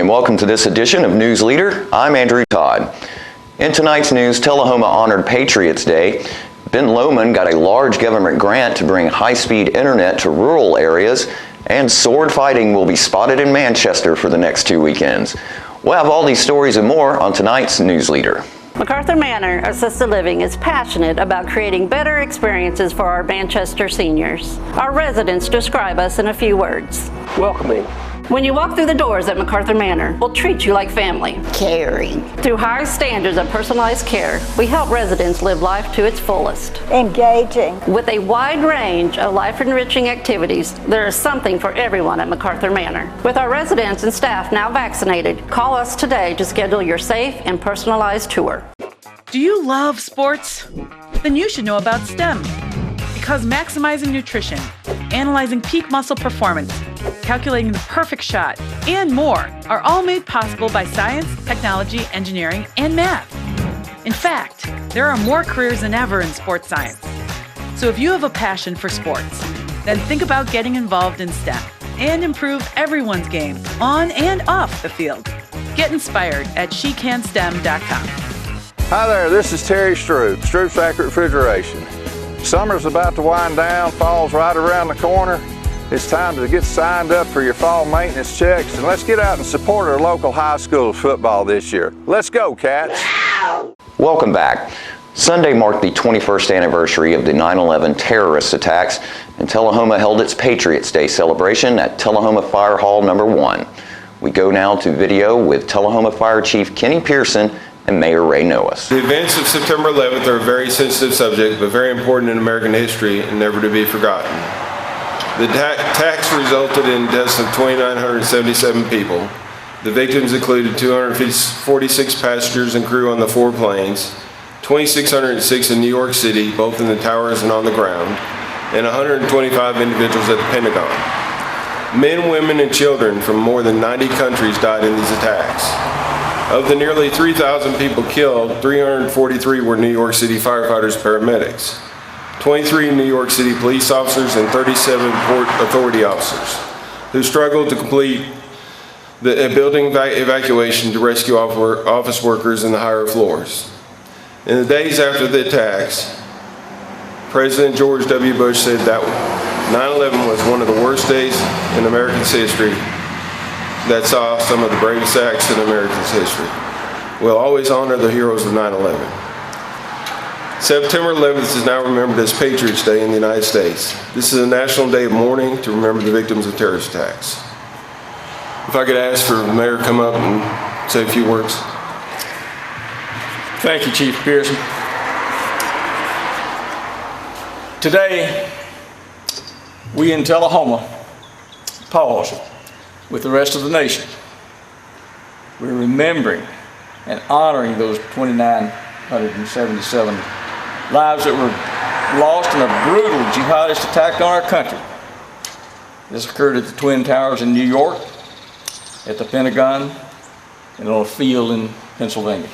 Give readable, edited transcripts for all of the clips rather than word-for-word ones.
welcome to this edition of News Leader. I'm Andrew Todd. In tonight's news, Tullahoma honored Patriots Day. Ben Lomond got a large government grant to bring high-speed internet to rural areas, and sword fighting will be spotted in Manchester for the next 2 weekends. We'll have all these stories and more on tonight's News Leader. MacArthur Manor Assisted Living is passionate about creating better experiences for our Manchester seniors. Our residents describe us in a few words. Welcoming. When you walk through the doors at MacArthur Manor, we'll treat you like family. Caring. Through high standards of personalized care, we help residents live life to its fullest. Engaging. With a wide range of life-enriching activities, there is something for everyone at MacArthur Manor. With our residents and staff now vaccinated, call us today to schedule your safe and personalized tour. Do you love sports? Then you should know about STEM. Because maximizing nutrition, analyzing peak muscle performance, calculating the perfect shot, and more are all made possible by science, technology, engineering, and math. In fact, there are more careers than ever in sports science. So if you have a passion for sports, then think about getting involved in STEM and improve everyone's game on and off the field. Get inspired at SheCanSTEM.com. Hi there, this is Terry Stroop, Stroop's Accurate Refrigeration. Summer's about to wind down, fall's right around the corner. It's time to get signed up for your fall maintenance checks, and let's get out and support our local high school football this year. Let's go, Cats! Welcome back. Sunday marked the 21st anniversary of the 9/11 terrorist attacks, and Tullahoma held its Patriots Day Celebration at Tullahoma Fire Hall No. 1. We go now to video with Tullahoma Fire Chief Kenny Pearson and Mayor Ray Noas. The events of September 11th are a very sensitive subject, but very important in American history and never to be forgotten. The attacks resulted in deaths of 2,977 people. The victims included 246 passengers and crew on the 4 planes, 2,606 in New York City, both in the towers and on the ground, and 125 individuals at the Pentagon. Men, women, and children from more than 90 countries died in these attacks. Of the nearly 3,000 people killed, 343 were New York City firefighters and paramedics, 23 New York City police officers, and 37 Port Authority officers who struggled to complete the building evacuation to rescue office workers in the higher floors. In the days after the attacks, President George W. Bush said that 9/11 was one of the worst days in America's history that saw some of the bravest acts in America's history. We'll always honor the heroes of 9/11. September 11th is now remembered as Patriots Day in the United States. This is a national day of mourning to remember the victims of terrorist attacks. If I could ask for the mayor to come up and say a few words. Thank you, Chief Pearson. Today, we in Tullahoma pause with the rest of the nation. We're remembering and honoring those 2,977 lives that were lost in a brutal jihadist attack on our country. This occurred at the Twin Towers in New York, at the Pentagon, and on a field in Pennsylvania.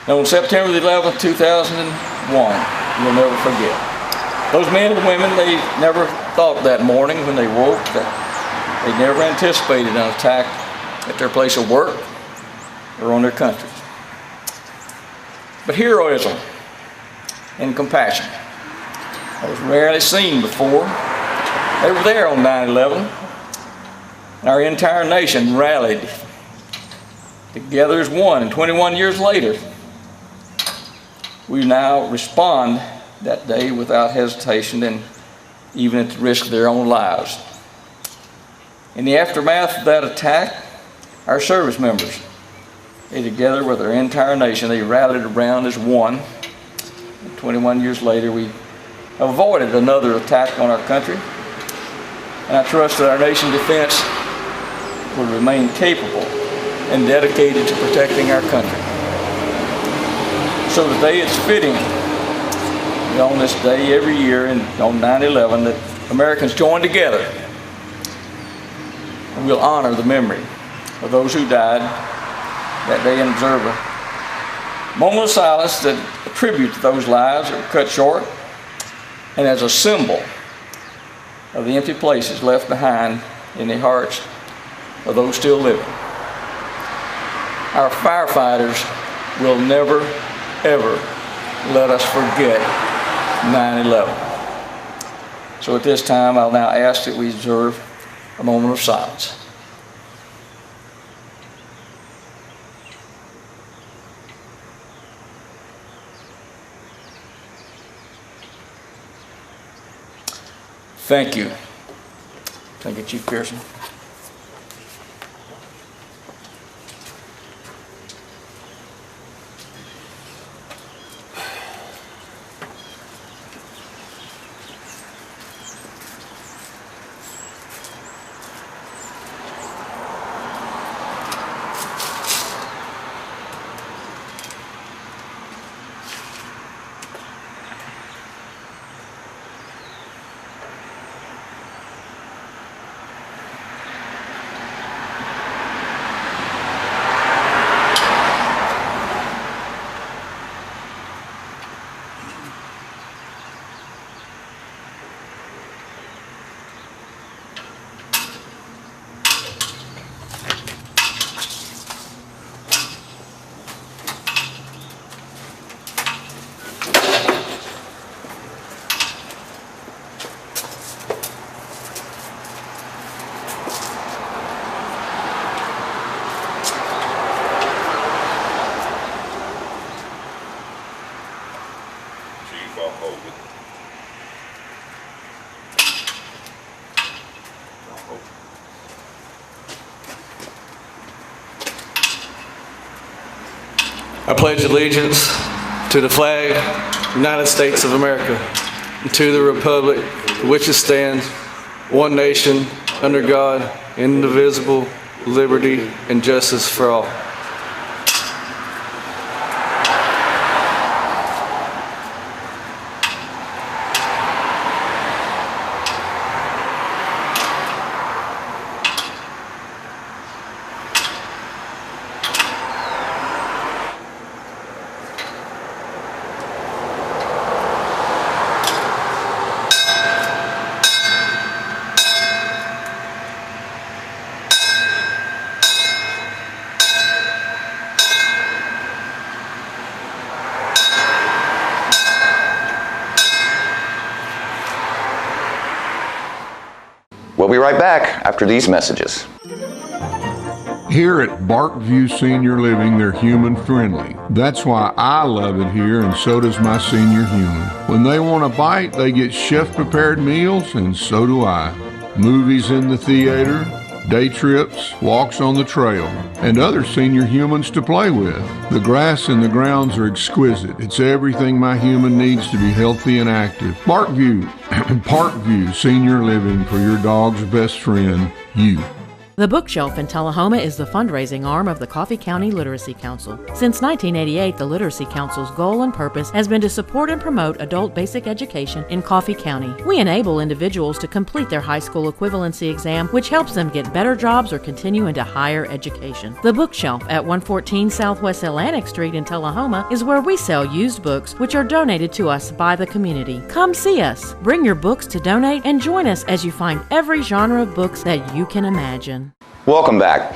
Now, on September the 11th, 2001, you'll never forget. Those men and women, they never thought that morning when they woke that they never anticipated an attack at their place of work or on their country. But heroism and compassion was rarely seen before. They were there on 9/11, and our entire nation rallied together as one. And 21 years later, we now respond that day without hesitation and even at the risk of their own lives. In the aftermath of that attack, our service members, they together with our entire nation, they rallied around as one. And 21 years later, we have avoided another attack on our country. And I trust that our nation's defense will remain capable and dedicated to protecting our country. So today it's fitting on this day every year and on 9/11 that Americans join together and we'll honor the memory of those who died that day and observe a moment of silence that a tribute to those lives that were cut short and as a symbol of the empty places left behind in the hearts of those still living. Our firefighters will never, ever let us forget 9/11. So at this time, I'll now ask that we observe a moment of silence. Thank you. Thank you, Chief Pearson. I pledge allegiance to the flag, United States of America, and to the republic for which it stands, one nation, under God, indivisible, liberty and justice for all. We'll be right back after these messages. Here at Barkview Senior Living, they're human friendly. That's why I love it here, and so does my senior human. When they want a bite, they get chef-prepared meals, and so do I. Movies in the theater, day trips, walks on the trail, and other senior humans to play with. The grass and the grounds are exquisite. It's everything my human needs to be healthy and active. Parkview Senior Living, for your dog's best friend, you. The Bookshelf in Tullahoma is the fundraising arm of the Coffee County Literacy Council. Since 1988, the Literacy Council's goal and purpose has been to support and promote adult basic education in Coffee County. We enable individuals to complete their high school equivalency exam, which helps them get better jobs or continue into higher education. The Bookshelf at 114 Southwest Atlantic Street in Tullahoma is where we sell used books, which are donated to us by the community. Come see us, bring your books to donate, and join us as you find every genre of books that you can imagine. Welcome back.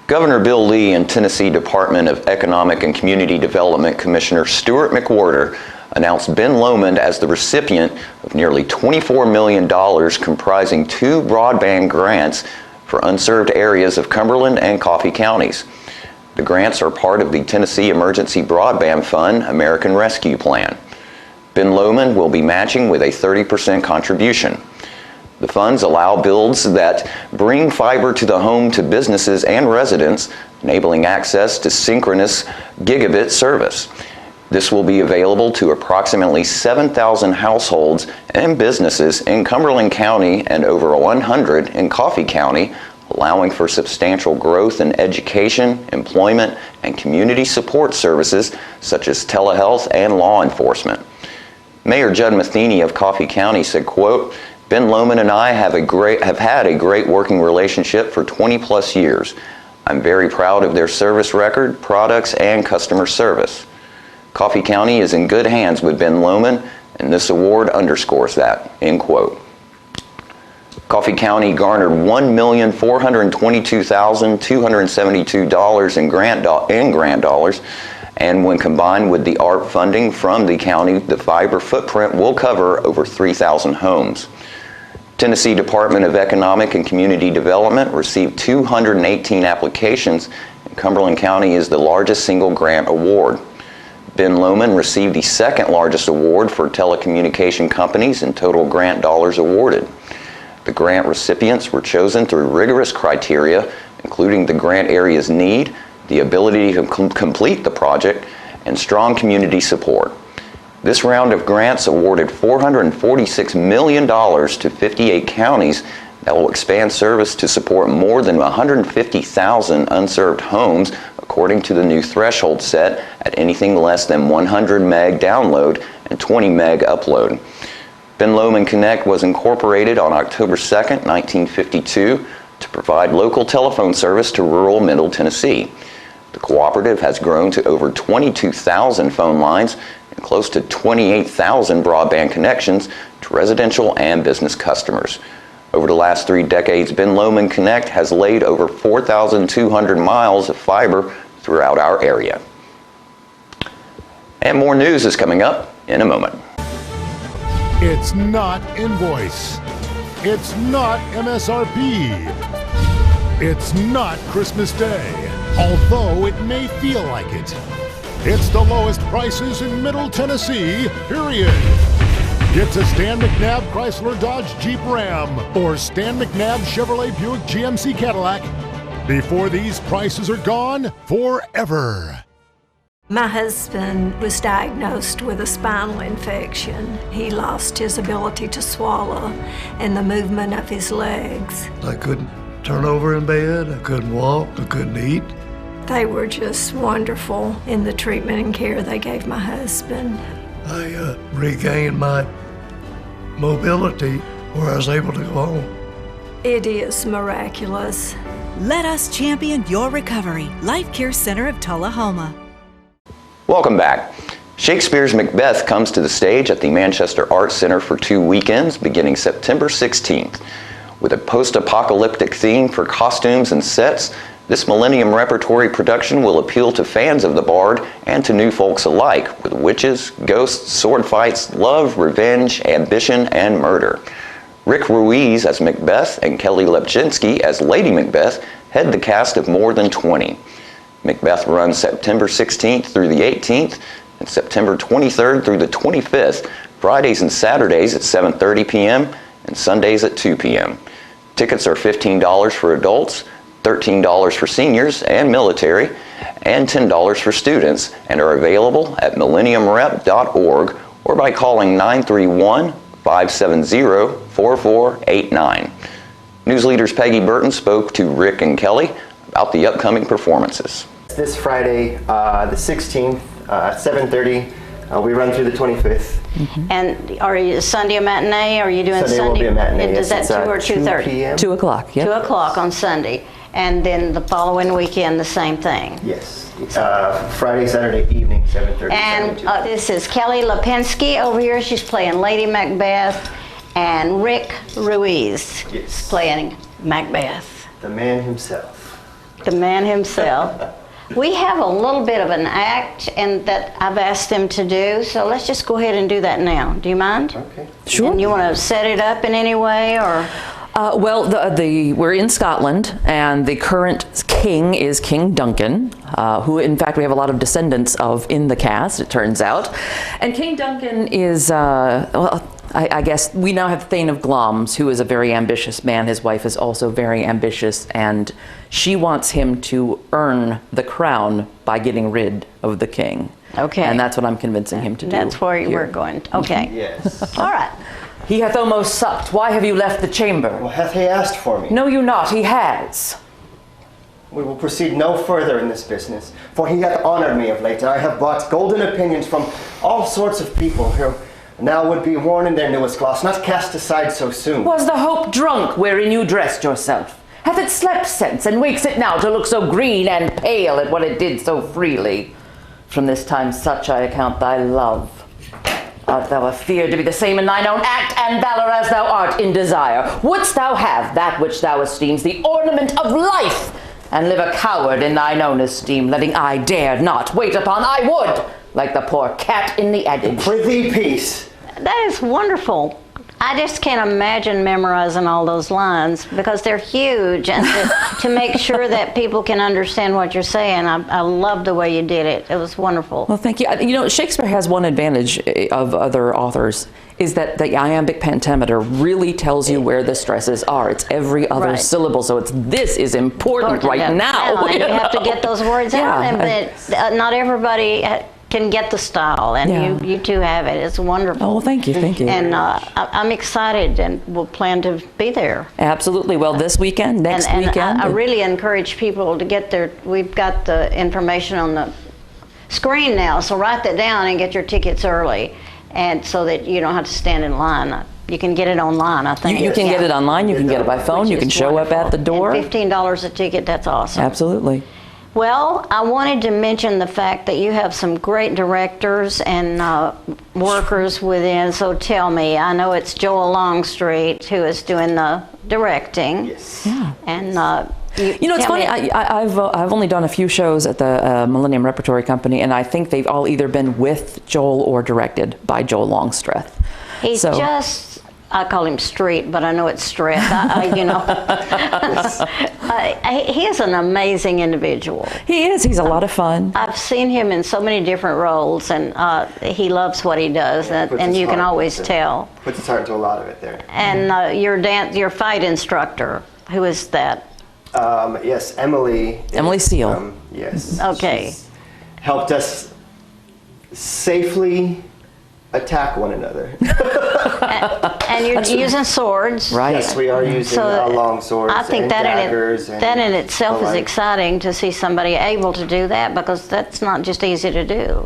Governor Bill Lee and Tennessee Department of Economic and Community Development Commissioner Stuart McWhorter announced Ben Lomond as the recipient of nearly $24 million comprising 2 broadband grants for unserved areas of Cumberland and Coffee counties. The grants are part of the Tennessee Emergency Broadband Fund American Rescue Plan. Ben Lomond will be matching with a 30% contribution. The funds allow builds that bring fiber to the home to businesses and residents, enabling access to synchronous gigabit service. This will be available to approximately 7,000 households and businesses in Cumberland County and over 100 in Coffee County, allowing for substantial growth in education, employment, and community support services such as telehealth and law enforcement. Mayor Judd Matheny of Coffee County said, quote, Ben Lomond and I have had a great working relationship for 20 plus years. I'm very proud of their service record, products, and customer service. Coffee County is in good hands with Ben Lomond, and this award underscores that, end quote. Coffee County garnered $1,422,272 in grant dollars, and when combined with the ARP funding from the county, the fiber footprint will cover over 3,000 homes. Tennessee Department of Economic and Community Development received 218 applications, and Cumberland County is the largest single grant award. Ben Lomond received the second largest award for telecommunication companies in total grant dollars awarded. The grant recipients were chosen through rigorous criteria, including the grant area's need, the ability to complete the project, and strong community support. This round of grants awarded $446 million to 58 counties that will expand service to support more than 150,000 unserved homes, according to the new threshold set at anything less than 100 meg download and 20 meg upload. Ben Lomond Connect was incorporated on October 2, 1952, to provide local telephone service to rural Middle Tennessee. The cooperative has grown to over 22,000 phone lines and close to 28,000 broadband connections to residential and business customers. Over the last 3 decades, Ben Lomond Connect has laid over 4,200 miles of fiber throughout our area. And more news is coming up in a moment. It's not invoice. It's not MSRP. It's not Christmas Day, although it may feel like it. It's the lowest prices in Middle Tennessee, period. Get to Stan McNabb Chrysler Dodge Jeep Ram or Stan McNabb Chevrolet Buick GMC Cadillac before these prices are gone forever. My husband was diagnosed with a spinal infection. He lost his ability to swallow and the movement of his legs. I couldn't turn over in bed, I couldn't walk, I couldn't eat. They were just wonderful in the treatment and care they gave my husband. I regained my mobility where I was able to go home. It is miraculous. Let us champion your recovery. Life Care Center of Tullahoma. Welcome back. Shakespeare's Macbeth comes to the stage at the Manchester Arts Center for 2 weekends beginning September 16th. With a post-apocalyptic theme for costumes and sets, this Millennium Repertory production will appeal to fans of the Bard and to new folks alike, with witches, ghosts, sword fights, love, revenge, ambition, and murder. Rick Ruiz as Macbeth and Kelly Lepczynski as Lady Macbeth head the cast of more than 20. Macbeth runs September 16th through the 18th and September 23rd through the 25th, Fridays and Saturdays at 7:30 p.m. and Sundays at 2 p.m. Tickets are $15 for adults, $13 for seniors and military, and $10 for students, and are available at millenniumrep.org or by calling 931-570-4489. News leaders Peggy Burton spoke to Rick and Kelly about the upcoming performances. This Friday, the 16th, at 7:30, we run through the 25th. Mm-hmm. And are you Sunday a matinee? Or are you doing Sunday? Will be a matinee. Is that 2 or 2:30? 2 p.m. 2 o'clock, yeah. 2 o'clock on Sunday. And then the following weekend, the same thing? Yes. Friday, Saturday evening, 7:30. And this is Kelly Lepczynski over here. She's playing Lady Macbeth. And Rick Ruiz playing Macbeth. The man himself. The man himself. We have a little bit of an act and that I've asked them to do, so let's just go ahead and do that now. Do you mind? Okay. Sure. And you want to set it up in any way, or? Well, we're in Scotland, and the current king is King Duncan, who, in fact, we have a lot of descendants of in the cast, it turns out. And King Duncan is, well, I guess we now have Thane of Glamis, who is a very ambitious man. His wife is also very ambitious, and she wants him to earn the crown by getting rid of the king. Okay. And that's what I'm convincing him to do. That's where we're going. Okay. Yes. All right. He hath almost supped. Why have you left the chamber? Well, hath he asked for me? No, you not. He has. We will proceed no further in this business, for he hath honored me of late. I have bought golden opinions from all sorts of people who now would be worn in their newest gloss, not cast aside so soon. Was the hope drunk wherein you dressed yourself? Hath it slept since, and wakes it now to look so green and pale at what it did so freely? From this time such I account thy love. art thou afeard to be the same in thine own act and valor as thou art in desire? Wouldst thou have that which thou esteem'st the ornament of life, and live a coward in thine own esteem, letting I dare not wait upon I would, like the poor cat in the adage? Prithee, peace. That is wonderful. I just can't imagine memorizing all those lines because they're huge, and to make sure that people can understand what you're saying, I love the way you did it. It was wonderful. Well, thank you. You know, Shakespeare has one advantage of other authors, is that the iambic pentameter really tells you where the stresses are. It's every other syllable, so this is important right now. And you have to get those words out, but not everybody can get the style, and you two have it. It's wonderful. Oh, well, thank you. And I'm excited, and we'll plan to be there. Absolutely. Well, this weekend, next weekend. I really encourage people to get there. We've got the information on the screen now, so write that down and get your tickets early, and so that you don't have to stand in line. You can get it online, I think. You can get it online. You can get it by phone. You can show up at the door. And $15 a ticket. That's awesome. Absolutely. Well, I wanted to mention the fact that you have some great directors and workers within, so tell me, I know it's Joel Longstreet who is doing the directing. Yes. Yeah. And you know, it's funny, I've only done a few shows at the Millennium Repertory Company, and I think they've all either been with Joel or directed by Joel Longstreth. He's just, I call him Street, but I know it's Streth. You know, he is an amazing individual. He is. He's a lot of fun. I've seen him in so many different roles, and he loves what he does, and you can always tell. Puts his heart into a lot of it there. And your fight instructor, who is that? Yes, Emily. Emily Steele. Yes. Okay. She's helped us safely attack one another. And you're using swords. Right. Yes, we are using long swords. I think and daggers that in itself is exciting to see somebody able to do that, because that's not just easy to do.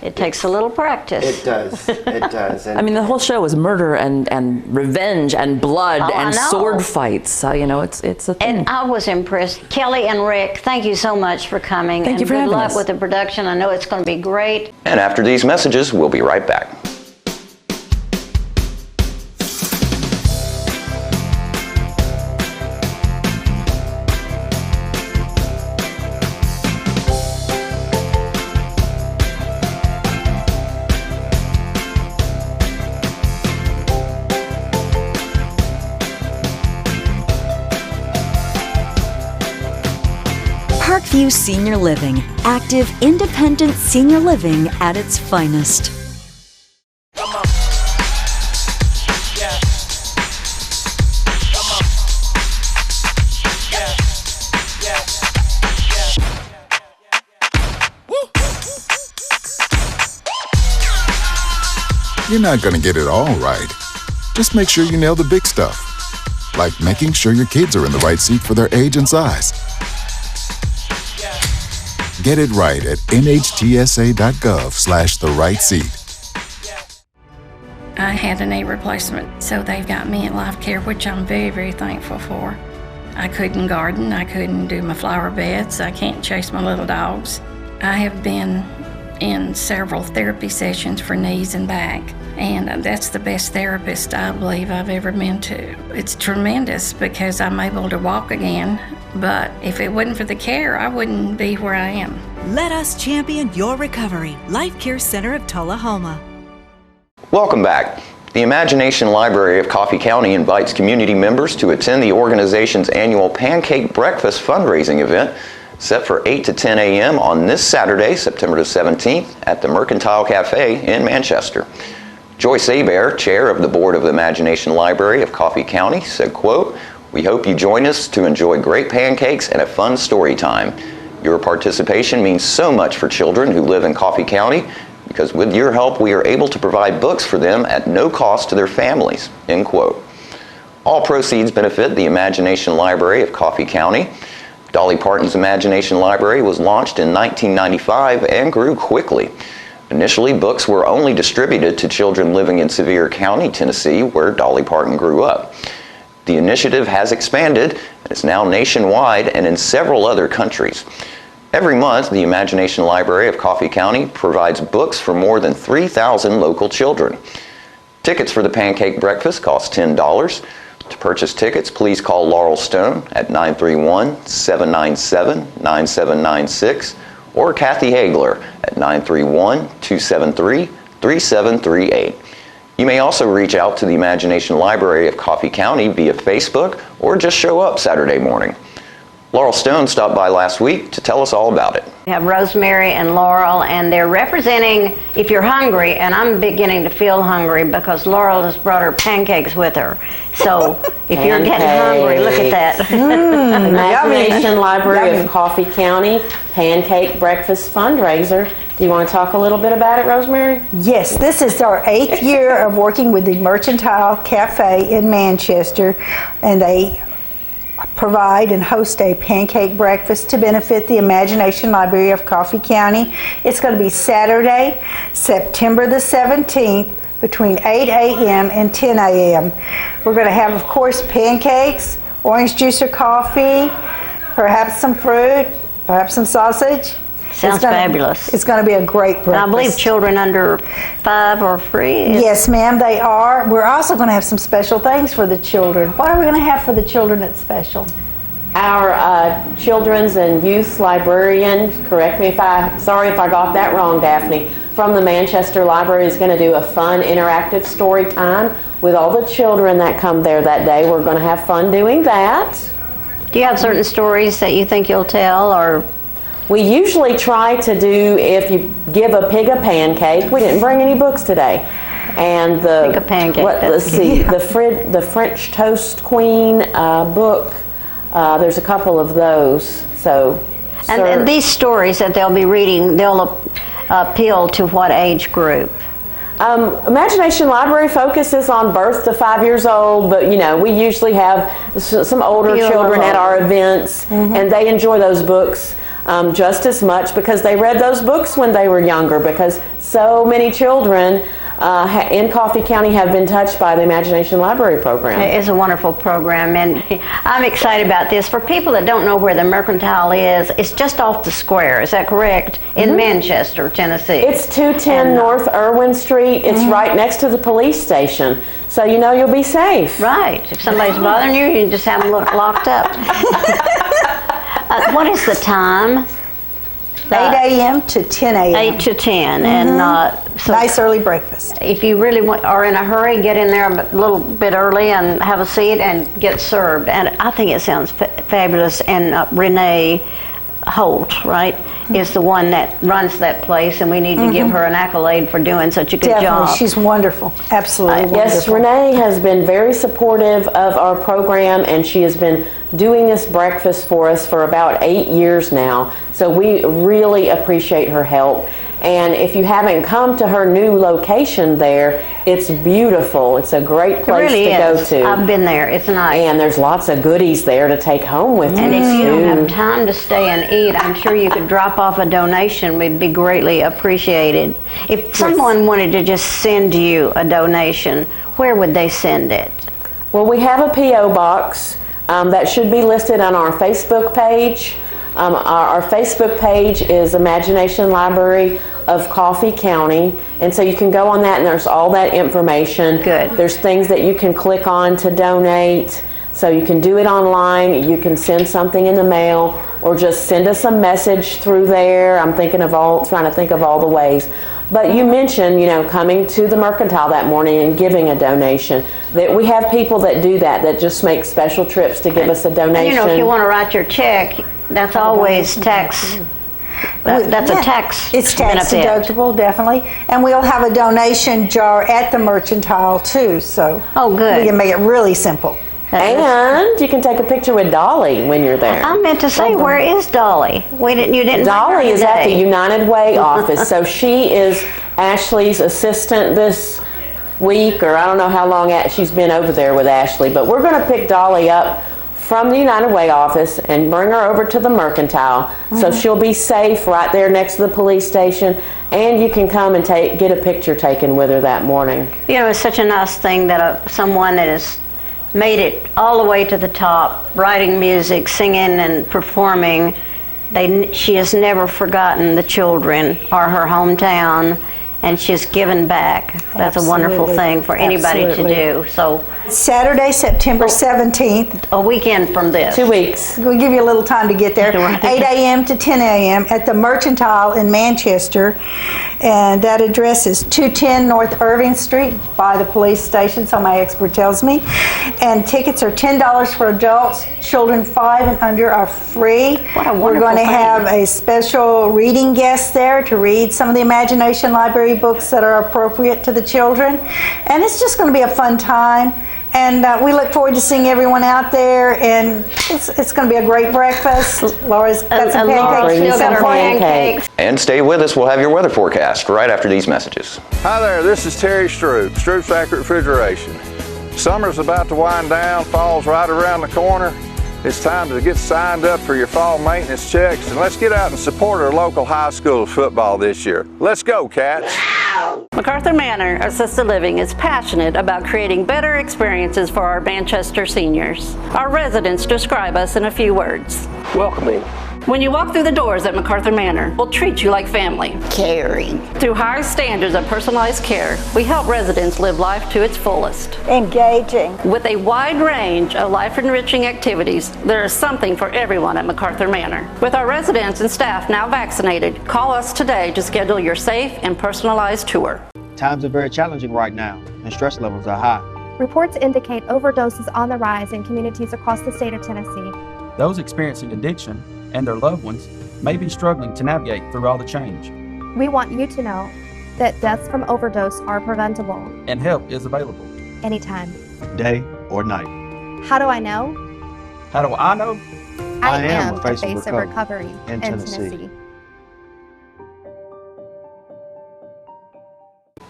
It takes a little practice. It does. It does. And I mean, the whole show is murder and revenge and blood and sword fights. You know, it's a thing. And I was impressed. Kelly and Rick, thank you so much for coming. Thank you for having us. Good luck with the production. I know it's going to be great. And after these messages, we'll be right back. Parkview Senior Living, active, independent senior living at its finest. You're not going to get it all right. Just make sure you nail the big stuff, like making sure your kids are in the right seat for their age and size. Get it right at nhtsa.gov/the-right-seat. I had a knee replacement, so they've got me in life care, which I'm very, very thankful for. I couldn't garden, I couldn't do my flower beds, I can't chase my little dogs. I have been in several therapy sessions for knees and back, and that's the best therapist I believe I've ever been to. It's tremendous because I'm able to walk again, but if it wasn't for the care, I wouldn't be where I am. Let us champion your recovery. Life Care Center of Tullahoma. Welcome back. The Imagination Library of Coffee County invites community members to attend the organization's annual Pancake Breakfast fundraising event set for 8 to 10 a.m. on this Saturday, September the 17th at the Mercantile Cafe in Manchester. Joyce Abair, chair of the board of the Imagination Library of Coffee County, said, quote, "We hope you join us to enjoy great pancakes and a fun story time. Your participation means so much for children who live in Coffee County, because with your help we are able to provide books for them at no cost to their families," end quote. All proceeds benefit the Imagination Library of Coffee County. Dolly Parton's Imagination Library was launched in 1995 and grew quickly. Initially, books were only distributed to children living in Sevier County, Tennessee, where Dolly Parton grew up. The initiative has expanded and is now nationwide and in several other countries. Every month, the Imagination Library of Coffee County provides books for more than 3,000 local children. Tickets for the pancake breakfast cost $10. To purchase tickets, please call Laurel Stone at 931-797-9796 or Kathy Hagler at 931-273-3738. You may also reach out to the Imagination Library of Coffee County via Facebook or just show up Saturday morning. Laurel Stone stopped by last week to tell us all about it. We have Rosemary and Laurel, and they're representing If You're Hungry, and I'm beginning to feel hungry because Laurel has brought her pancakes with her. So if you're getting hungry, look at that. Imagination Library of Coffee County Pancake Breakfast Fundraiser. Do you want to talk a little bit about it, Rosemary? Yes, this is our 8th year of working with the Mercantile Cafe in Manchester, and they provide and host a pancake breakfast to benefit the Imagination Library of Coffee County. It's going to be Saturday, September the 17th, between 8 a.m. and 10 a.m. We're going to have, of course, pancakes, orange juice or coffee, perhaps some fruit, perhaps some sausage. Sounds fabulous. It's going to be a great breakfast. And I believe children under 5 are free. Yes, ma'am, they are. We're also going to have some special things for the children. What are we going to have for the children that's special? Our children's and youth librarian, correct me sorry if I got that wrong, Daphne, from the Manchester Library is going to do a fun interactive story time with all the children that come there that day. We're going to have fun doing that. Do you have certain stories that you think you'll tell, or? We usually try to do, if you give a pig a pancake, we didn't bring any books today. And the the French Toast Queen book, there's a couple of those. So, and these stories that they'll be reading, they'll appeal to what age group? Imagination Library focuses on birth to 5 years old, but we usually have some older children at our events, and they enjoy those books just as much because they read those books when they were younger, because so many children in Coffee County have been touched by the Imagination Library program. It's a wonderful program, and I'm excited about this. For people that don't know where the Mercantile is, it's just off the square, is that correct? In Manchester, Tennessee. It's 210 North Irwin Street. It's right next to the police station, so you'll be safe. Right. If somebody's bothering you, you can just have them locked up. What is the time? 8 a.m. to 10 a.m. 8 to 10, and so nice early breakfast. If you really are in a hurry, get in there a little bit early and have a seat and get served. And I think it sounds fabulous. And Renee Holt, right, is the one that runs that place, and we need to give her an accolade for doing such a good job. She's wonderful. Absolutely wonderful. Yes, Renee has been very supportive of our program, and she has been doing this breakfast for us for about 8 years now. So we really appreciate her help. And if you haven't come to her new location there, it's beautiful. It's a great place to go to. I've been there. It's nice. And there's lots of goodies there to take home with you. And if you don't have time to stay and eat, I'm sure you could drop off a donation. Would be greatly appreciated. If someone wanted to just send you a donation, where would they send it? Well, we have a P.O. box that should be listed on our Facebook page. Our Facebook page is Imagination Library of Coffee County, and so you can go on that and there's all that information. Good. There's things that you can click on to donate, so you can do it online, you can send something in the mail, or just send us a message through there. I'm trying to think of all the ways. But you mentioned, coming to the Mercantile that morning and giving a donation. That we have people that do that just make special trips to give us a donation. And if you want to write your check, that's always tax. That's a tax. It's tax deductible, definitely. And we'll have a donation jar at the Mercantile too. So good. We can make it really simple. And you can take a picture with Dolly when you're there. I meant to say, where is Dolly? You didn't. Dolly is at the United Way office, so she is Ashley's assistant this week, or I don't know how long she's been over there with Ashley. But we're going to pick Dolly up from the United Way office and bring her over to the Mercantile, so she'll be safe right there next to the police station, and you can come and get a picture taken with her that morning. It's such a nice thing that someone that has made it all the way to the top, writing music, singing and performing, She has never forgotten the children or her hometown, and she's given back. That's a wonderful thing for anybody to do. So Saturday, September 17th. A weekend from this. 2 weeks. We'll give you a little time to get there. 8 a.m. to 10 a.m. at the Mercantile in Manchester. And that address is 210 North Irving Street by the police station, so my expert tells me. And tickets are $10 for adults. Children 5 and under are free. What a wonderful We're going to thing. have a special reading guest there to read some of the Imagination Library books that are appropriate to the children. And it's just going to be a fun time. And we look forward to seeing everyone out there, and it's going to be a great breakfast. Laura's got some pancakes. And stay with us. We'll have your weather forecast right after these messages. Hi there, this is Terry Stroop, Stroop's Accurate Refrigeration. Summer's about to wind down, fall's right around the corner. It's time to get signed up for your fall maintenance checks, and let's get out and support our local high school football this year. Let's go, Cats! MacArthur Manor Assisted Living is passionate about creating better experiences for our Manchester seniors. Our residents describe us in a few words. Welcoming. When you walk through the doors at MacArthur Manor, we'll treat you like family. Caring. Through high standards of personalized care, we help residents live life to its fullest. Engaging. With a wide range of life-enriching activities, there is something for everyone at MacArthur Manor. With our residents and staff now vaccinated, call us today to schedule your safe and personalized tour. Times are very challenging right now, and stress levels are high. Reports indicate overdoses on the rise in communities across the state of Tennessee. Those experiencing addiction and their loved ones may be struggling to navigate through all the change. We want you to know that deaths from overdose are preventable. And help is available. Anytime. Day or night. How do I know? How do I know? I am the face of recovery in Tennessee.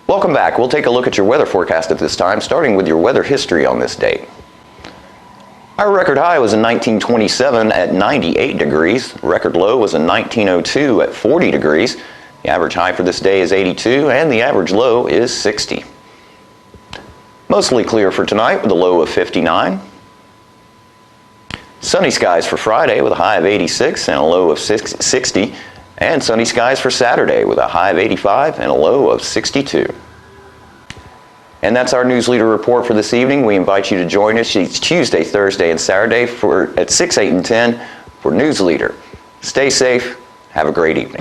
Welcome back. We'll take a look at your weather forecast at this time, starting with your weather history on this date. Our record high was in 1927 at 98 degrees. Record low was in 1902 at 40 degrees. The average high for this day is 82 and the average low is 60. Mostly clear for tonight with a low of 59. Sunny skies for Friday with a high of 86 and a low of 60. And sunny skies for Saturday with a high of 85 and a low of 62. And that's our News Leader Report for this evening. We invite you to join us each Tuesday, Thursday, and Saturday at 6, 8, and 10 for News Leader. Stay safe. Have a great evening.